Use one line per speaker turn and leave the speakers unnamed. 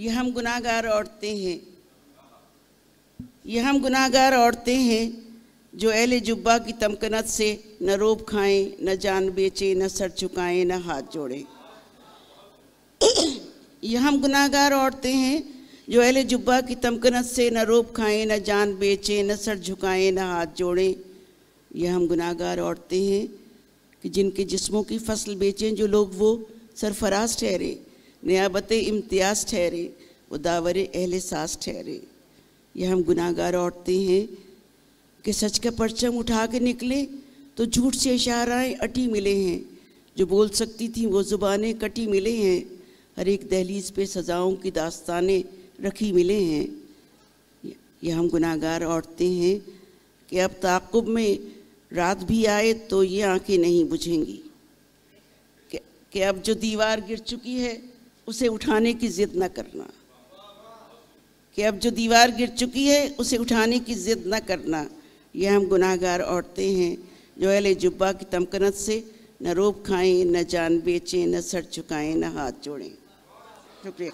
ये हम गुनाहगार औरतें हैं, ये हम गुनाहगार औरतें हैं जो अहले जुब्बा की तमकनत से न रोब खाएं, न जान बेचें, न सर झुकाएं, न हाथ जोड़ें। ये हम गुनाहगार औरतें हैं जो अहले जुब्बा की तमकनत से न रोब खाएं, न जान बेचें, न सर झुकाएं, न हाथ जोड़ें। ये हम गुनाहगार औरतें हैं कि जिनके जिस्मों की फसल बेचें जो लोग वो सरफराज ठहरे, नियाबत इम्तियाज़ ठहरे, वो दावरे अहले सास ठहरे। ये हम गुनाहगार औरतें हैं कि सच का परचम उठा के निकले तो झूठ से इशाराएं अटी मिले हैं, जो बोल सकती थी वो ज़ुबानें कटी मिले हैं, हर एक दहलीज पे सज़ाओं की दास्तानें रखी मिले हैं। ये हम गुनाहगार औरतें हैं कि अब ताक़ुब में रात भी आए तो ये आंखें नहीं बुझेंगी, कि अब जो दीवार गिर चुकी है उसे उठाने की ज़िद न करना, कि अब जो दीवार गिर चुकी है उसे उठाने की ज़िद न करना। ये हम गुनाहगार औरतें हैं जो अहले जुब्बा की तमकनत से न रोब खाएं, न जान बेचें, न सर झुकाएं, न हाथ जोड़ें। शुक्रिया।